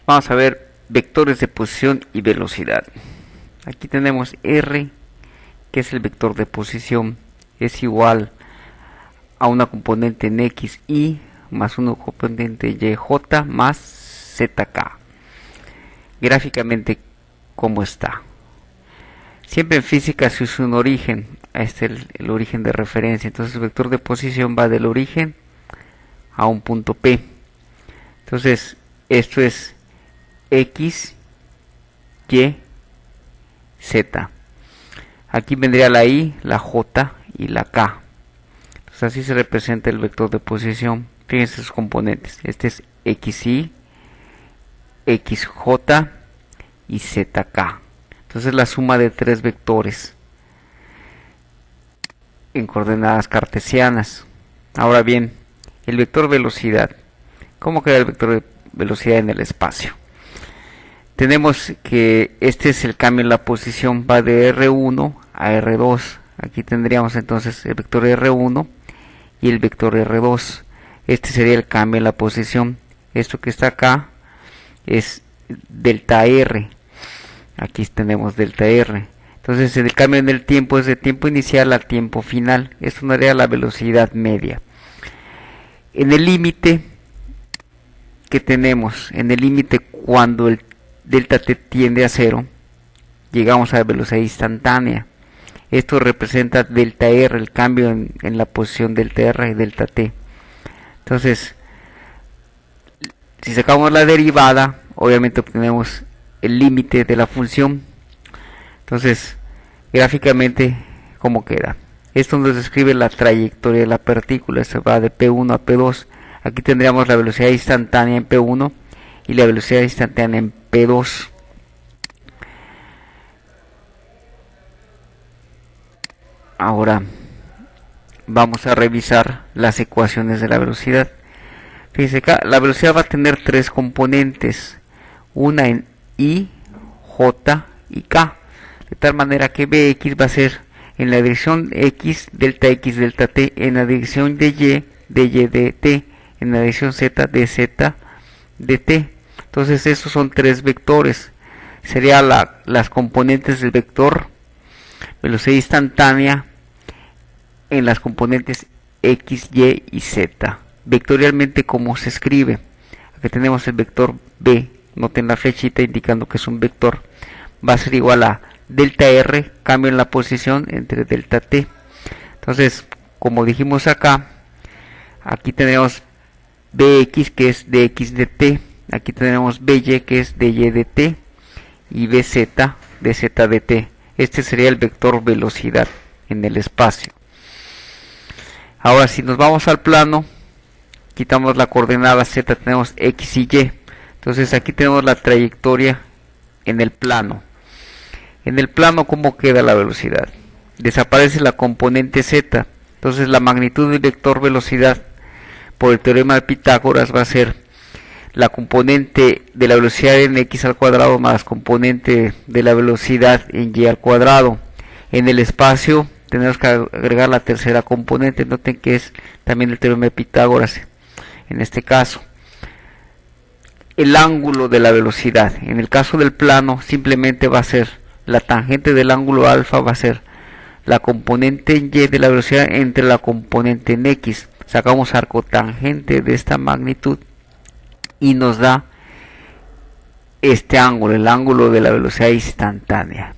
Vamos a ver vectores de posición y velocidad. Aquí tenemos R, que es el vector de posición, es igual a una componente en X, Y, más una componente Y, J, más ZK. Gráficamente, ¿cómo está? Siempre en física se usa un origen. Este es el origen de referencia. Entonces el vector de posición va del origen a un punto P. Entonces esto es X, Y, Z. Aquí vendría la Y, la J y la K. Entonces así se representa el vector de posición. Fíjense sus componentes. Este es XY, XJ y ZK. Entonces la suma de tres vectores en coordenadas cartesianas. Ahora bien, el vector velocidad. ¿Cómo queda el vector de velocidad en el espacio? Tenemos que este es el cambio en la posición, va de R1 a R2. Aquí tendríamos entonces el vector R1 y el vector R2. Este sería el cambio en la posición. Esto que está acá es delta R. Aquí tenemos delta R. Entonces el cambio en el tiempo es de tiempo inicial a tiempo final. Esto nos daría la velocidad media. En el límite que tenemos, en el límite cuando el delta t tiende a 0, llegamos a la velocidad instantánea. Esto representa delta r, el cambio en la posición delta r y delta t. Entonces, si sacamos la derivada, obviamente obtenemos el límite de la función. Entonces, gráficamente, ¿cómo queda? Esto nos describe la trayectoria de la partícula. Esto va de P1 a P2. Aquí tendríamos la velocidad instantánea en P1 y la velocidad instantánea en P2. Ahora vamos a revisar las ecuaciones de la velocidad. Fíjense acá, la velocidad va a tener tres componentes, una en I, J y K, de tal manera que Bx va a ser en la dirección X delta t, en la dirección de Y de t, en la dirección Z de t. Entonces estos son tres vectores. Serían las componentes del vector velocidad instantánea en las componentes X, Y y Z. Vectorialmente, ¿cómo se escribe? Aquí tenemos el vector B, noten la flechita indicando que es un vector. Va a ser igual a delta R, cambio en la posición entre delta t. Entonces, como dijimos acá, aquí tenemos Bx, que es dx de t. Aquí tenemos By, que es dy de t. Y Bz, de z de t. Este sería el vector velocidad en el espacio. Ahora, si nos vamos al plano, quitamos la coordenada z, tenemos x y y. Entonces aquí tenemos la trayectoria en el plano. En el plano, ¿cómo queda la velocidad? Desaparece la componente z. Entonces la magnitud del vector velocidad por el teorema de Pitágoras va a ser la componente de la velocidad en x al cuadrado más componente de la velocidad en y al cuadrado. En el espacio tenemos que agregar la tercera componente. Noten que es también el teorema de Pitágoras en este caso. El ángulo de la velocidad, en el caso del plano, simplemente va a ser la tangente del ángulo alfa, va a ser la componente en y de la velocidad entre la componente en x. Sacamos arco tangente de esta magnitud y nos da este ángulo, el ángulo de la velocidad instantánea.